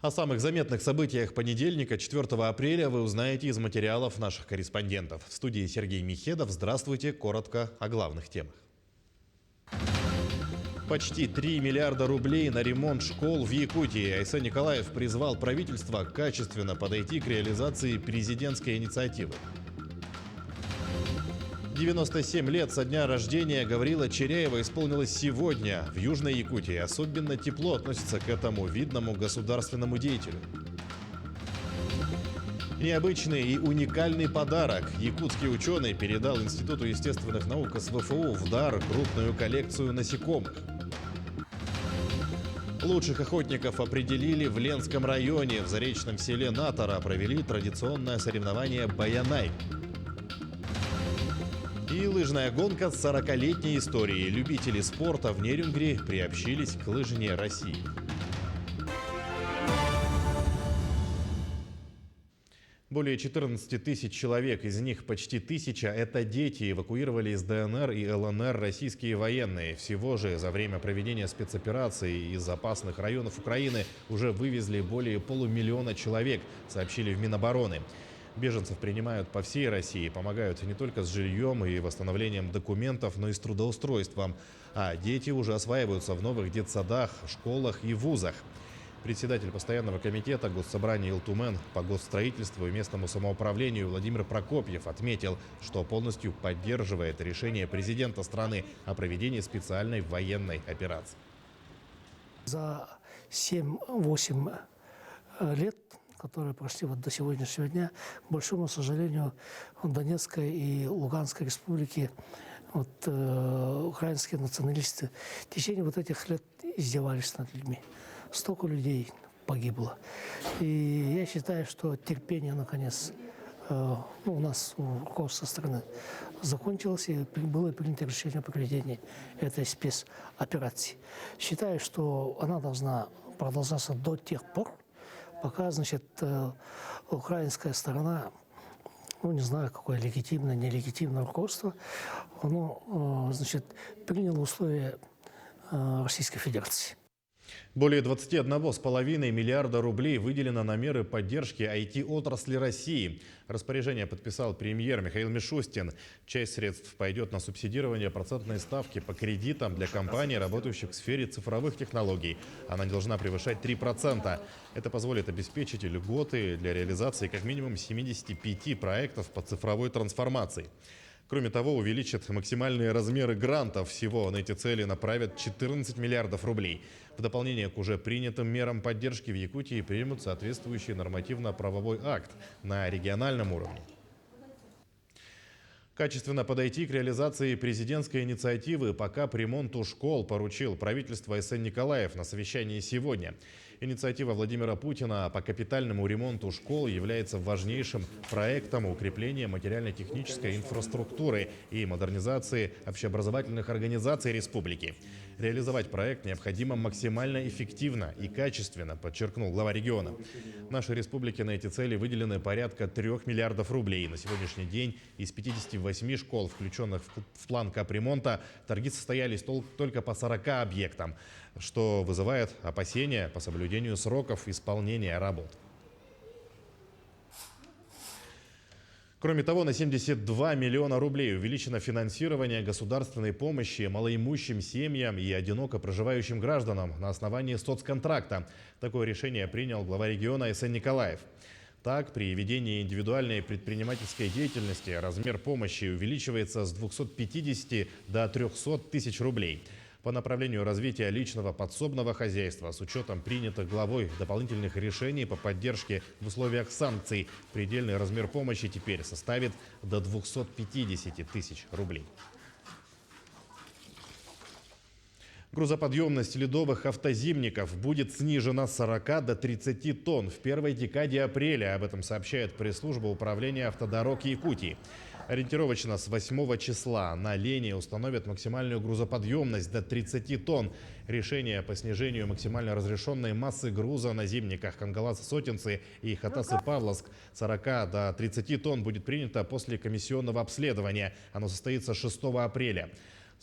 О самых заметных событиях понедельника, 4 апреля, вы узнаете из материалов наших корреспондентов. В студии Сергей Михедов. Здравствуйте. Коротко о главных темах. Почти 3 миллиарда рублей на ремонт школ в Якутии. Айсен Николаев призвал правительство качественно подойти к реализации президентской инициативы. 97 лет со дня рождения Гаврила Чиряева исполнилось сегодня. В Южной Якутии особенно тепло относится к этому видному государственному деятелю. Необычный и уникальный подарок. Якутский ученый передал Институту естественных наук СВФУ в дар крупную коллекцию насекомых. Лучших охотников определили в Ленском районе. В заречном селе Натора провели традиционное соревнование «Баянай». И лыжная гонка с 40-летней историей. Любители спорта в Нерюнгри приобщились к лыжне России. Более 14 тысяч человек, из них почти 1000 – это дети, эвакуировали из ДНР и ЛНР российские военные. Всего же за время проведения спецоперации из опасных районов Украины уже вывезли более полумиллиона человек, сообщили в Минобороны. Беженцев принимают по всей России, помогают не только с жильем и восстановлением документов, но и с трудоустройством. А дети уже осваиваются в новых детсадах, школах и вузах. Председатель постоянного комитета Госсобрания Илтумен по госстроительству и местному самоуправлению Владимир Прокопьев отметил, что полностью поддерживает решение президента страны о проведении специальной военной операции. За 7-8 лет, которые прошли до сегодняшнего дня, к большому сожалению, в Донецкой и Луганской республике украинские националисты в течение этих лет издевались над людьми. Столько людей погибло. И я считаю, что терпение, наконец, у нас, у руководства страны, закончилось, и было принято решение о проведении этой спецоперации. Считаю, что она должна продолжаться до тех пор, пока, украинская сторона, не знаю, какое легитимное, нелегитимное руководство, оно, приняло условия Российской Федерации. Более 21,5 миллиарда рублей выделено на меры поддержки IT-отрасли России. Распоряжение подписал премьер Михаил Мишустин. Часть средств пойдет на субсидирование процентной ставки по кредитам для компаний, работающих в сфере цифровых технологий. Она не должна превышать 3%. Это позволит обеспечить льготы для реализации как минимум 75 проектов по цифровой трансформации. Кроме того, увеличат максимальные размеры грантов. Всего на эти цели направят 14 миллиардов рублей. В дополнение к уже принятым мерам поддержки в Якутии примут соответствующий нормативно-правовой акт на региональном уровне. Качественно подойти к реализации президентской инициативы по капремонту школ поручил правительство Айсен Николаев на совещании сегодня. Инициатива Владимира Путина по капитальному ремонту школ является важнейшим проектом укрепления материально-технической инфраструктуры и модернизации общеобразовательных организаций республики. Реализовать проект необходимо максимально эффективно и качественно, подчеркнул глава региона. В нашей республике на эти цели выделены порядка 3 миллиардов рублей. На сегодняшний день из 58 школ, включенных в план капремонта, торги состоялись только по 40 объектам, что вызывает опасения по соблюдению сроков исполнения работ. Кроме того, на 72 миллиона рублей увеличено финансирование государственной помощи малоимущим семьям и одиноко проживающим гражданам на основании соцконтракта. Такое решение принял глава региона Айсен Николаев. Так, при ведении индивидуальной предпринимательской деятельности размер помощи увеличивается с 250 до 300 тысяч рублей. По направлению развития личного подсобного хозяйства с учетом принятых главой дополнительных решений по поддержке в условиях санкций предельный размер помощи теперь составит до 250 тысяч рублей. Грузоподъемность ледовых автозимников будет снижена с 40 до 30 тонн в первой декаде апреля. Об этом сообщает пресс-служба управления автодорог Якутии. Ориентировочно с 8 числа на линии установят максимальную грузоподъемность до 30 тонн. Решение по снижению максимально разрешенной массы груза на зимниках Кангалас-Сотенцы и Хатасы-Павловск 40 до 30 тонн будет принято после комиссионного обследования. Оно состоится 6 апреля.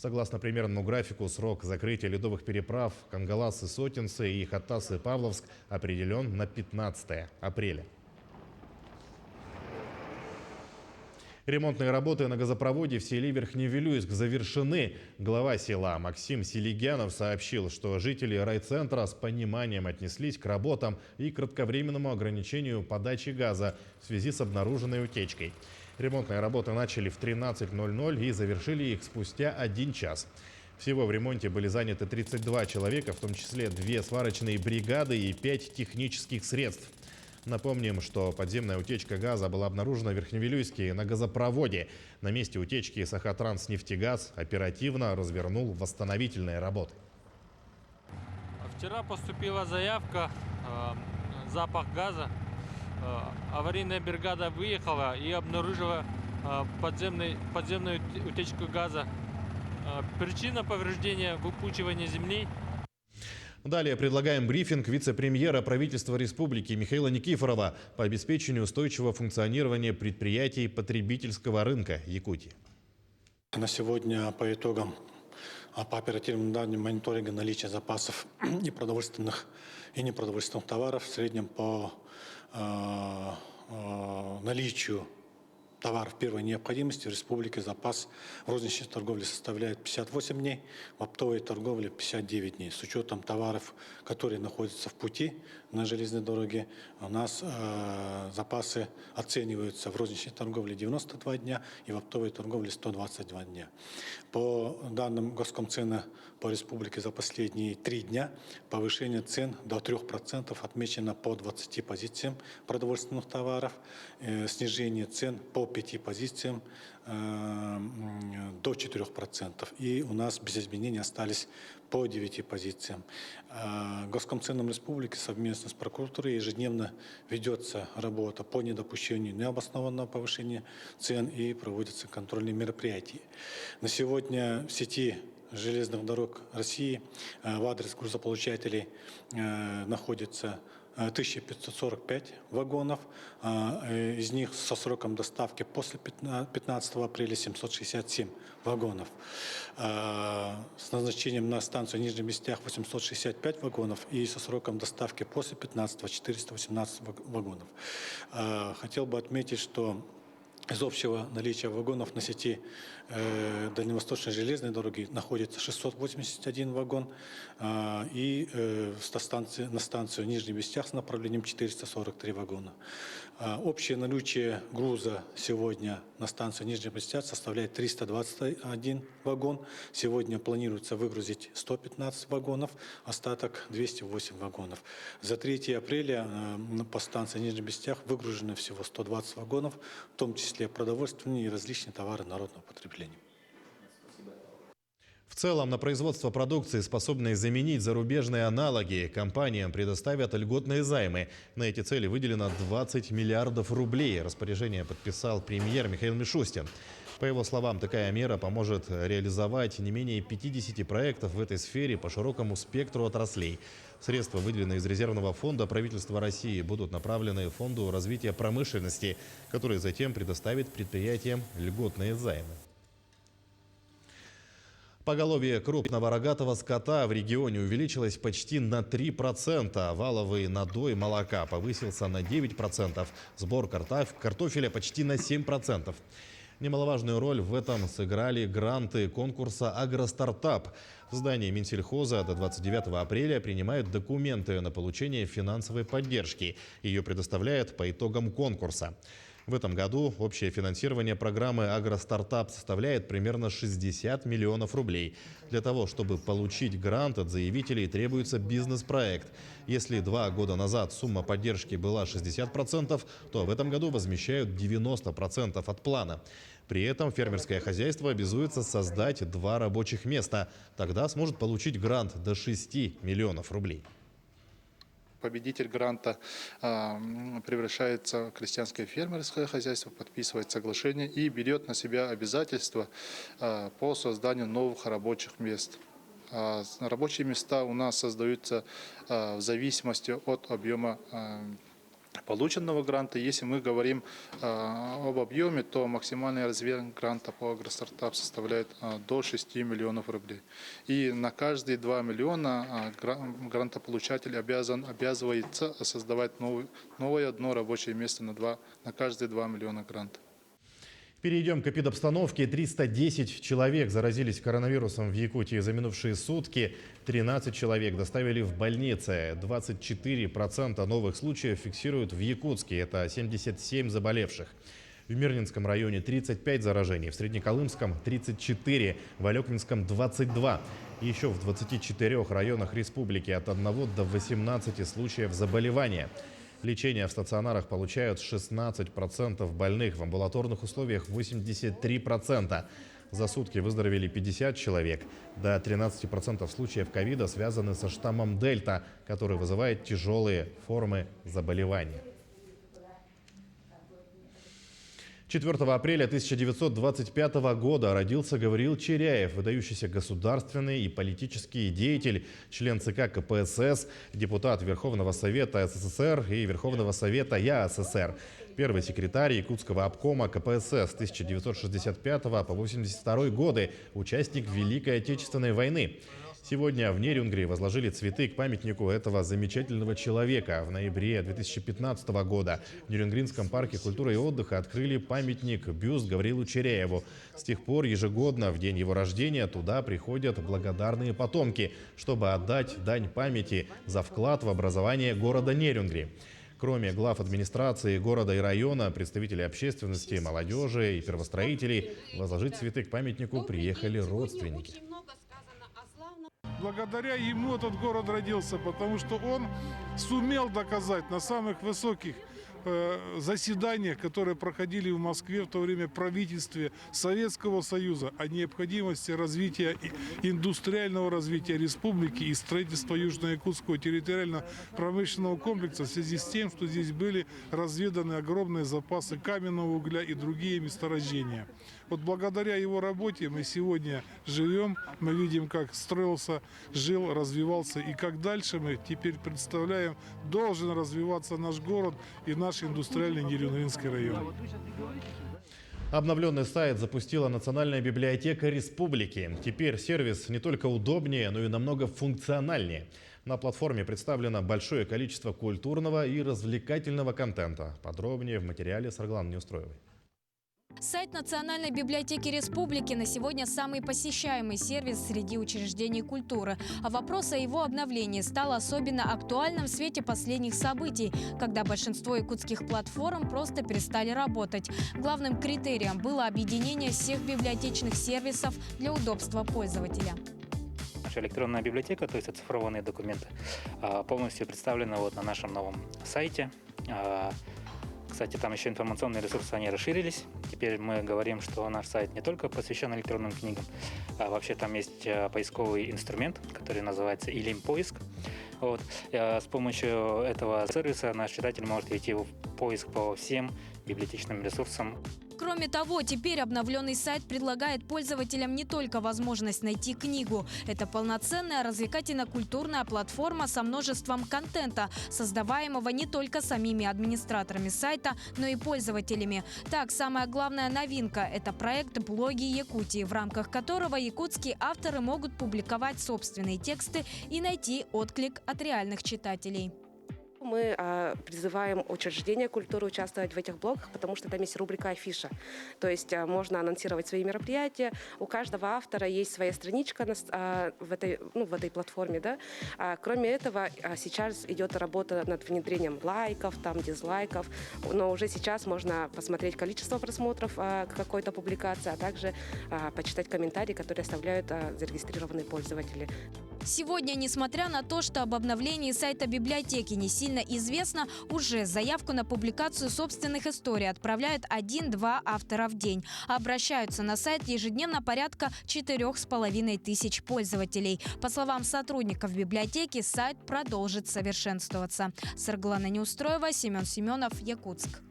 Согласно примерному графику, срок закрытия ледовых переправ Кангалас-Сотинцы и Хатасы-Павловск определен на 15 апреля. Ремонтные работы на газопроводе в селе Верхневилюйск завершены. Глава села Максим Селигянов сообщил, что жители райцентра с пониманием отнеслись к работам и кратковременному ограничению подачи газа в связи с обнаруженной утечкой. Ремонтные работы начали в 13:00 и завершили их спустя 1 час. Всего в ремонте были заняты 32 человека, в том числе 2 сварочные бригады и 5 технических средств. Напомним, что подземная утечка газа была обнаружена в Верхневилюйске на газопроводе. На месте утечки Сахатранснефтегаз оперативно развернул восстановительные работы. Вчера поступила заявка, запах газа. Аварийная бригада выехала и обнаружила подземную утечку газа. Причина повреждения — выпучивание земли. Далее предлагаем брифинг вице-премьера правительства республики Михаила Никифорова по обеспечению устойчивого функционирования предприятий потребительского рынка Якутии. На сегодня по итогам по оперативным данным мониторинга наличия запасов и продовольственных и непродовольственных товаров в среднем по наличию товаров первой необходимости в республике запас в розничной торговле составляет 58 дней, в оптовой торговле 59 дней. С учетом товаров, которые находятся в пути на железной дороге, у нас запасы оцениваются в розничной торговле 92 дня и в оптовой торговле 122 дня. По данным Госкомцена по республике за последние 3 дня повышение цен до 3% отмечено по 20 позициям продовольственных товаров, снижение цен по 5 позициям до 4%. И у нас без изменений остались по 9 позициям. Госкомценом республики совместно с прокуратурой ежедневно ведется работа по недопущению необоснованного повышения цен и проводятся контрольные мероприятия. На сегодня в сети железных дорог России в адрес грузополучателей находится 1545 вагонов, из них со сроком доставки после 15 апреля 767 вагонов. С назначением на станцию в Нижних Местях 865 вагонов и со сроком доставки после 15 418 вагонов. Хотел бы отметить, что из общего наличия вагонов на сети Дальневосточной железной дороги находится 681 вагон и на станцию Нижний Местях с направлением 443 вагона. Общее наличие груза сегодня на станции Нижний Местях составляет 321 вагон. Сегодня планируется выгрузить 115 вагонов, остаток 208 вагонов. За 3 апреля по станции Нижний Местях выгружено всего 120 вагонов, в том числе продовольственные и различные товары народного потребления. В целом на производство продукции, способной заменить зарубежные аналоги, компаниям предоставят льготные займы. На эти цели выделено 20 миллиардов рублей. Распоряжение подписал премьер Михаил Мишустин. По его словам, такая мера поможет реализовать не менее 50 проектов в этой сфере по широкому спектру отраслей. Средства, выделенные из резервного фонда правительства России, будут направлены в Фонду развития промышленности, который затем предоставит предприятиям льготные займы. Поголовье крупного рогатого скота в регионе увеличилось почти на 3%. Валовый надой молока повысился на 9%. Сбор картофеля почти на 7%. Немаловажную роль в этом сыграли гранты конкурса «Агростартап». В здании Минсельхоза до 29 апреля принимают документы на получение финансовой поддержки. Ее предоставляют по итогам конкурса. В этом году общее финансирование программы «Агростартап» составляет примерно 60 миллионов рублей. Для того, чтобы получить грант от заявителей, требуется бизнес-проект. Если 2 года назад сумма поддержки была 60%, то в этом году возмещают 90% от плана. При этом фермерское хозяйство обязуется создать 2 рабочих места. Тогда сможет получить грант до 6 миллионов рублей. Победитель гранта превращается в крестьянское фермерское хозяйство, подписывает соглашение и берет на себя обязательства по созданию новых рабочих мест. Рабочие места у нас создаются в зависимости от объема полученного гранта. Если мы говорим об объеме, то максимальный размер гранта по агростартап составляет до 6 миллионов рублей. И на каждые 2 миллиона грантополучатель обязывается создавать новое одно рабочее место на каждые 2 миллиона гранта. Перейдем к эпидобстановке. 310 человек заразились коронавирусом в Якутии за минувшие сутки. 13 человек доставили в больницы. 24% новых случаев фиксируют в Якутске. Это 77 заболевших. В Мирнинском районе 35 заражений, в Среднеколымском 34, в Алекминском 22. И еще в 24 районах республики от 1 до 18 случаев заболевания. Лечение в стационарах получают 16% больных, в амбулаторных условиях 83%. За сутки выздоровели 50 человек. До 13% случаев ковида связаны со штаммом Дельта, который вызывает тяжелые формы заболевания. 4 апреля 1925 года родился Гавриил Черяев, выдающийся государственный и политический деятель, член ЦК КПСС, депутат Верховного Совета СССР и Верховного Совета ЯССР, первый секретарь Якутского обкома КПСС с 1965 по 1982 годы, участник Великой Отечественной войны. Сегодня в Нерюнгри возложили цветы к памятнику этого замечательного человека. В ноябре 2015 года в Нерюнгринском парке культуры и отдыха открыли памятник-бюст Гавриилу Черяеву. С тех пор ежегодно в день его рождения туда приходят благодарные потомки, чтобы отдать дань памяти за вклад в образование города Нерюнгри. Кроме глав администрации города и района, представители общественности, молодежи и первостроителей, возложить цветы к памятнику приехали родственники. Благодаря ему этот город родился, потому что он сумел доказать на самых высоких заседаниях, которые проходили в Москве в то время правительстве Советского Союза, о необходимости развития, индустриального развития республики и строительства Южно-Якутского территориально-промышленного комплекса в связи с тем, что здесь были разведаны огромные запасы каменного угля и другие месторождения. Вот благодаря его работе мы сегодня живем, мы видим, как строился, жил, развивался и как дальше мы теперь представляем, должен развиваться наш город и наш индустриальный Нерюнгринский район. Обновленный сайт запустила Национальная библиотека республики. Теперь сервис не только удобнее, но и намного функциональнее. На платформе представлено большое количество культурного и развлекательного контента. Подробнее в материале Саргланы Неустроевой. Сайт Национальной библиотеки республики на сегодня самый посещаемый сервис среди учреждений культуры. А вопрос о его обновлении стал особенно актуальным в свете последних событий, когда большинство якутских платформ просто перестали работать. Главным критерием было объединение всех библиотечных сервисов для удобства пользователя. Наша электронная библиотека, то есть оцифрованные документы, полностью представлена вот на нашем новом сайте. Кстати, там еще информационные ресурсы, они расширились. Теперь мы говорим, что наш сайт не только посвящен электронным книгам, а вообще там есть поисковый инструмент, который называется Илим-поиск. Вот. С помощью этого сервиса наш читатель может войти в поиск по всем библиотечным ресурсам. Кроме того, теперь обновленный сайт предлагает пользователям не только возможность найти книгу. Это полноценная развлекательно-культурная платформа со множеством контента, создаваемого не только самими администраторами сайта, но и пользователями. Так, самая главная новинка – это проект «Блоги Якутии», в рамках которого якутские авторы могут публиковать собственные тексты и найти отклик от реальных читателей. Мы призываем учреждения культуры участвовать в этих блогах, потому что там есть рубрика «Афиша». То есть можно анонсировать свои мероприятия. У каждого автора есть своя страничка в этой платформе. Да? Кроме этого, сейчас идет работа над внедрением лайков, дизлайков. Но уже сейчас можно посмотреть количество просмотров какой-то публикации, а также почитать комментарии, которые оставляют зарегистрированные пользователи. Сегодня, несмотря на то, что об обновлении сайта библиотеки не сильно известно, уже заявку на публикацию собственных историй отправляют 1-2 автора в день. Обращаются на сайт ежедневно порядка 4500 пользователей. По словам сотрудников библиотеки, сайт продолжит совершенствоваться. Сарглана Неустроева, Семен Семенов, Якутск.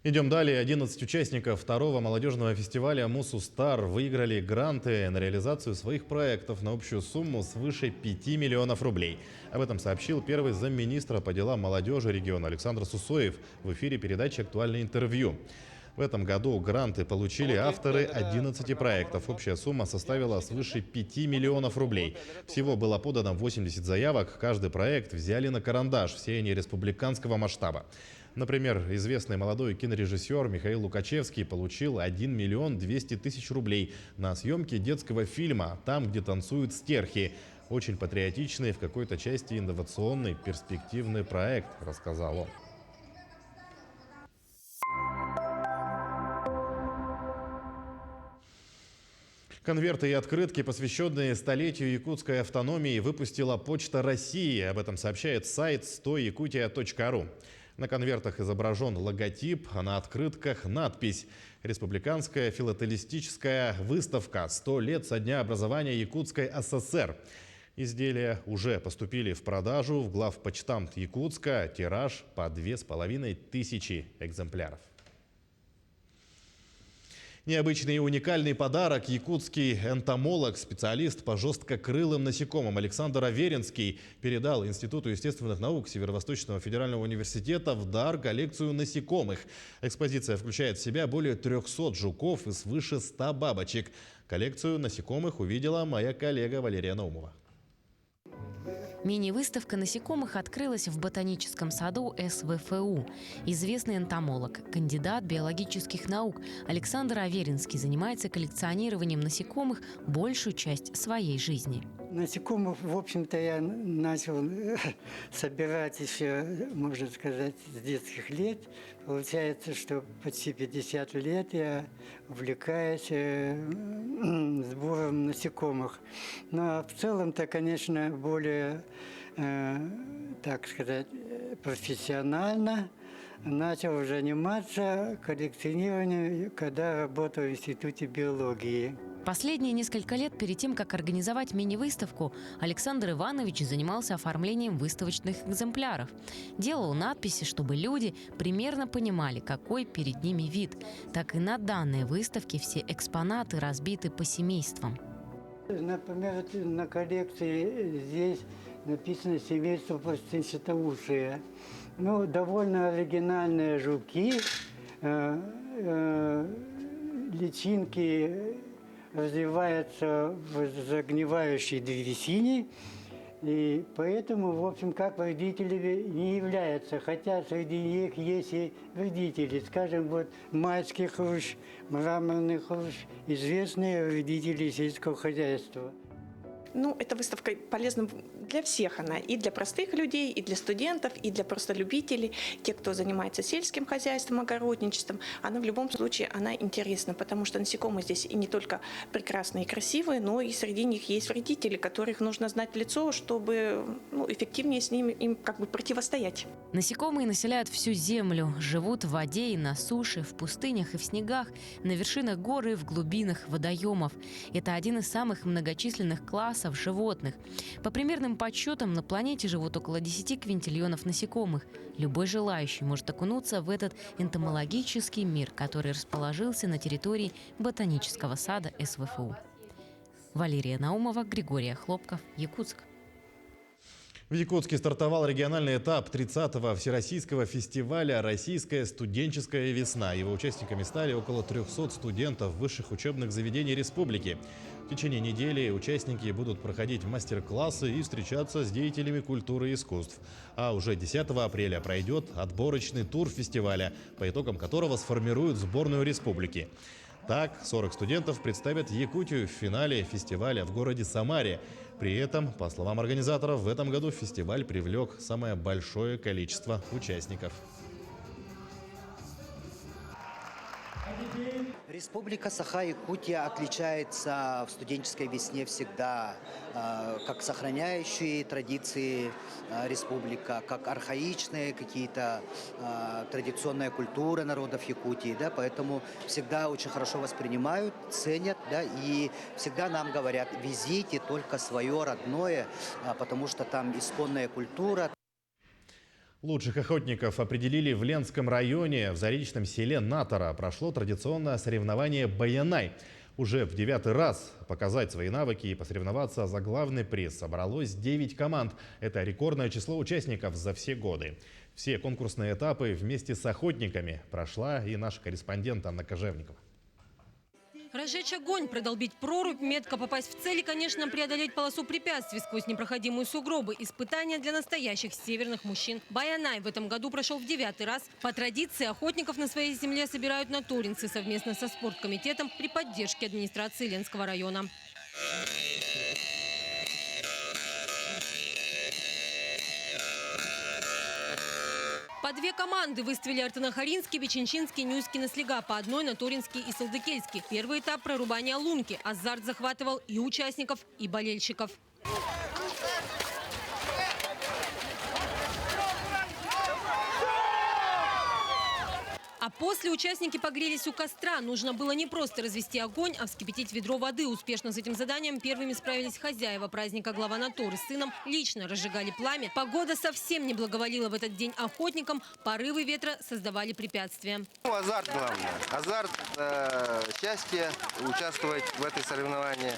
Идем далее. 11 участников второго молодежного фестиваля «Мусустар» выиграли гранты на реализацию своих проектов на общую сумму свыше 5 миллионов рублей. Об этом сообщил первый замминистра по делам молодежи региона Александр Сусоев в эфире передачи «Актуальное интервью». В этом году гранты получили авторы 11 проектов. Общая сумма составила свыше 5 миллионов рублей. Всего было подано 80 заявок. Каждый проект взяли на карандаш. Все они республиканского масштаба. Например, известный молодой кинорежиссер Михаил Лукачевский получил 1 миллион 200 тысяч рублей на съемки детского фильма «Там, где танцуют стерхи». Очень патриотичный, в какой-то части инновационный, перспективный проект, рассказал он. Конверты и открытки, посвященные столетию якутской автономии, выпустила Почта России. Об этом сообщает сайт 100yakutia.ru. На конвертах изображен логотип, а на открытках надпись «Республиканская филателистическая выставка. 100 лет со дня образования Якутской ССР». Изделия уже поступили в продажу в главпочтамт Якутска. Тираж по 2500 экземпляров. Необычный и уникальный подарок якутский энтомолог, специалист по жесткокрылым насекомым Александр Аверинский передал Институту естественных наук Северо-Восточного федерального университета в дар коллекцию насекомых. Экспозиция включает в себя более 300 жуков и свыше 100 бабочек. Коллекцию насекомых увидела моя коллега Валерия Наумова. Мини-выставка насекомых открылась в ботаническом саду СВФУ. Известный энтомолог, кандидат биологических наук Александр Аверинский занимается коллекционированием насекомых большую часть своей жизни. Насекомых, в общем-то, я начал собирать еще, можно сказать, с детских лет. Получается, что почти 50 лет я увлекаюсь сбором насекомых. Но в целом-то, конечно, более, так сказать, профессионально начал заниматься коллекционированием, когда работал в Институте биологии. Последние несколько лет перед тем, как организовать мини-выставку, Александр Иванович занимался оформлением выставочных экземпляров. Делал надписи, чтобы люди примерно понимали, какой перед ними вид. Так и на данной выставке все экспонаты разбиты по семействам. Например, на коллекции здесь написано «Семейство пластинчатоушие». Ну, довольно оригинальные жуки, личинки развиваются в загнивающей древесине, и поэтому, в общем, как вредителями не являются. Хотя среди них есть и вредители. Скажем, вот майский хрущ, мраморный хрущ, известные вредители сельского хозяйства. Ну, эта выставка полезна для всех она, и для простых людей, и для студентов, и для просто любителей, те, кто занимается сельским хозяйством, огородничеством. Она в любом случае, она интересна, потому что насекомые здесь и не только прекрасные и красивые, но и среди них есть вредители, которых нужно знать в лицо, чтобы эффективнее с ними им как бы противостоять. Насекомые населяют всю землю, живут в воде и на суше, в пустынях и в снегах, на вершинах гор и в глубинах водоемов. Это один из самых многочисленных классов животных. По примерным подсчетам, на планете живут около 10 квинтиллионов насекомых. Любой желающий может окунуться в этот энтомологический мир, который расположился на территории ботанического сада СВФУ. Валерия Наумова, Григорий Хлопков, Якутск. В Якутске стартовал региональный этап 30-го Всероссийского фестиваля «Российская студенческая весна». Его участниками стали около 300 студентов высших учебных заведений республики. В течение недели участники будут проходить мастер-классы и встречаться с деятелями культуры и искусств. А уже 10 апреля пройдет отборочный тур фестиваля, по итогам которого сформируют сборную республики. Так, 40 студентов представят Якутию в финале фестиваля в городе Самаре. При этом, по словам организаторов, в этом году фестиваль привлек самое большое количество участников. Республика Саха-Якутия отличается в студенческой весне всегда как сохраняющие традиции республика, как архаичные какие-то традиционная культура народов Якутии, да, поэтому всегда очень хорошо воспринимают, ценят, да, и всегда нам говорят: везите только свое родное, потому что там исконная культура. Лучших охотников определили в Ленском районе. В заречном селе Натора прошло традиционное соревнование «Баянай». Уже в 9-й раз показать свои навыки и посоревноваться за главный приз собралось 9 команд. Это рекордное число участников за все годы. Все конкурсные этапы вместе с охотниками прошла и наш корреспондент Анна Кожевникова. Разжечь огонь, продолбить прорубь, метко попасть в цель и, конечно, преодолеть полосу препятствий сквозь непроходимые сугробы. Испытания для настоящих северных мужчин. Баянай в этом году прошел в 9-й раз. По традиции охотников на своей земле собирают натуринцы совместно со спорткомитетом при поддержке администрации Ленского района. По 2 команды выставили Артанахаринский, Бичинчинский, Нюйский, Наслега. По одной Натуринский и Салдыкельский. Первый этап прорубания лунки. Азарт захватывал и участников, и болельщиков. А после участники погрелись у костра. Нужно было не просто развести огонь, а вскипятить ведро воды. Успешно с этим заданием первыми справились хозяева праздника, глава Натуры с сыном. Лично разжигали пламя. Погода совсем не благоволила в этот день охотникам. Порывы ветра создавали препятствия. Азарт главное. Азарт, счастье участвовать в этой соревновании.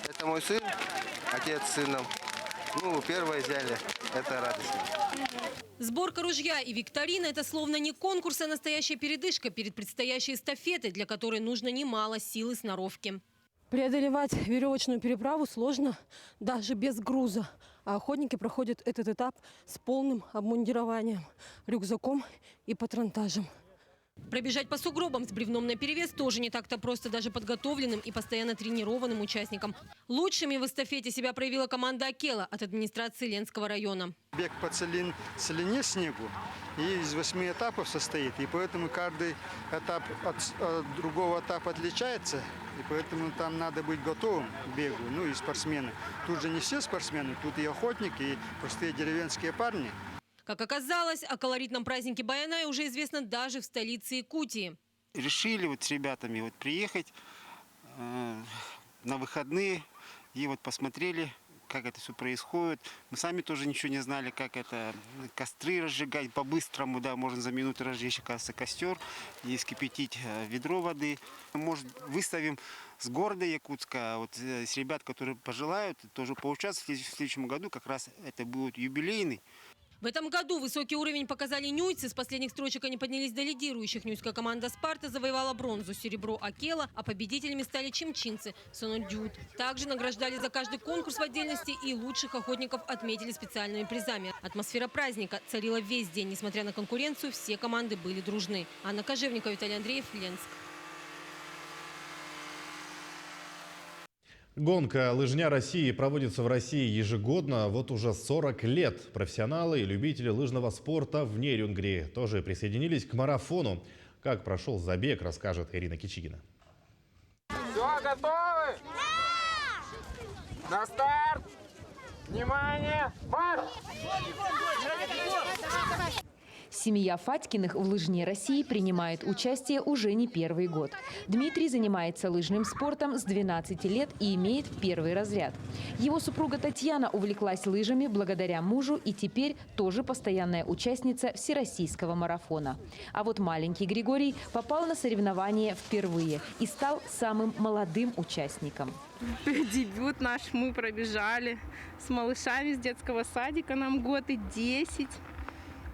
Это мой сын, отец с сыном. Первое взяли. Это радостно. Сборка ружья и викторина – это словно не конкурс, а настоящая передышка перед предстоящей эстафетой, для которой нужно немало сил и сноровки. Преодолевать веревочную переправу сложно даже без груза. А охотники проходят этот этап с полным обмундированием, рюкзаком и патронтажем. Пробежать по сугробам с бревном наперевес тоже не так-то просто даже подготовленным и постоянно тренированным участникам. Лучшими в эстафете себя проявила команда «Акела» от администрации Ленского района. Бег по целине снегу и из 8 этапов состоит. И поэтому каждый этап от другого этапа отличается. И поэтому там надо быть готовым к бегу, и спортсмены. Тут же не все спортсмены, тут и охотники, и простые деревенские парни. Как оказалось, о колоритном празднике Баянай уже известно даже в столице Якутии. Решили с ребятами приехать на выходные и посмотрели, как это все происходит. Мы сами тоже ничего не знали, как это костры разжигать по-быстрому, можно за минуту разжечь, оказывается, костер и вскипятить ведро воды. Может, выставим с города Якутска, с ребят, которые пожелают, тоже поучаствовать в следующем году, как раз это будет юбилейный. В этом году высокий уровень показали нюйцы. С последних строчек они поднялись до лидирующих. Нюйская команда «Спарта» завоевала бронзу, серебро «Акела», а победителями стали чимчинцы «Сонодюд». Также награждали за каждый конкурс в отдельности и лучших охотников отметили специальными призами. Атмосфера праздника царила весь день. Несмотря на конкуренцию, все команды были дружны. Анна Кожевникова, Виталий Андреев, Ленск. Гонка «Лыжня России» проводится в России ежегодно уже 40 лет. Профессионалы и любители лыжного спорта в Нерюнгри тоже присоединились к марафону. Как прошел забег, расскажет Ирина Кичигина. Все, готовы? Да! На старт! Внимание! Марш! Семья Фатькиных в «Лыжне России» принимает участие уже не первый год. Дмитрий занимается лыжным спортом с 12 лет и имеет первый разряд. Его супруга Татьяна увлеклась лыжами благодаря мужу и теперь тоже постоянная участница всероссийского марафона. А вот маленький Григорий попал на соревнования впервые и стал самым молодым участником. Дебют наш мы пробежали с малышами с детского садика, нам год и 10.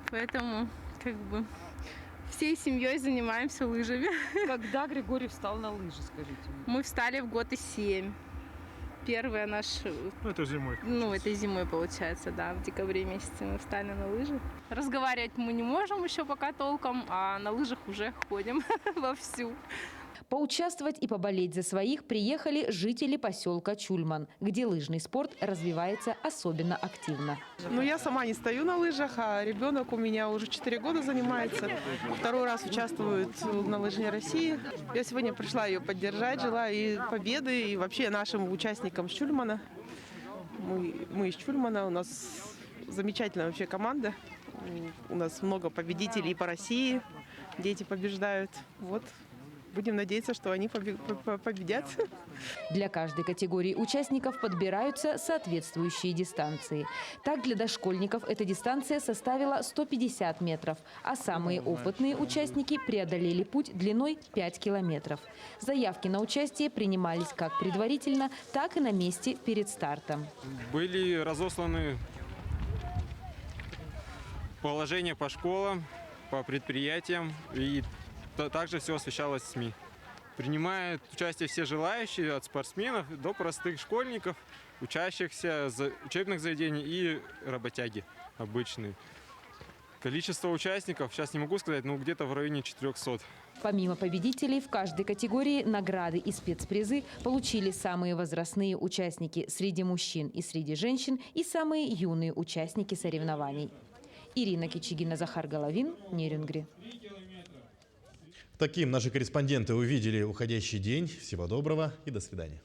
Поэтому всей семьей занимаемся лыжами. Когда Григорий встал на лыжи, скажите? Мы встали в год и 7. Первая наша... Это зимой. Этой зимой получается, да. В декабре месяце мы встали на лыжи. Разговаривать мы не можем еще пока толком, а на лыжах уже ходим вовсю. Поучаствовать и поболеть за своих приехали жители поселка Чульман, где лыжный спорт развивается особенно активно. Я сама не стою на лыжах, а ребенок у меня уже 4 года занимается. Второй раз участвует на «Лыжне России». Я сегодня пришла ее поддержать, желаю ей победы и вообще нашим участникам с Чульмана. Мы из Чульмана, у нас замечательная вообще команда. У нас много победителей по России, дети побеждают. будем надеяться, что они победят. Для каждой категории участников подбираются соответствующие дистанции. Так, для дошкольников эта дистанция составила 150 метров, а самые опытные участники преодолели путь длиной 5 километров. Заявки на участие принимались как предварительно, так и на месте перед стартом. Были разосланы положения по школам, по предприятиям, и также все освещалось в СМИ. Принимают участие все желающие, от спортсменов до простых школьников, учащихся учебных заведений и работяги обычные. Количество участников, сейчас не могу сказать, но где-то в районе 400. Помимо победителей, в каждой категории награды и спецпризы получили самые возрастные участники среди мужчин и среди женщин и самые юные участники соревнований. Ирина Кичигина, Захар Головин, Нерюнгри. Таким наши корреспонденты увидели уходящий день. Всего доброго и до свидания.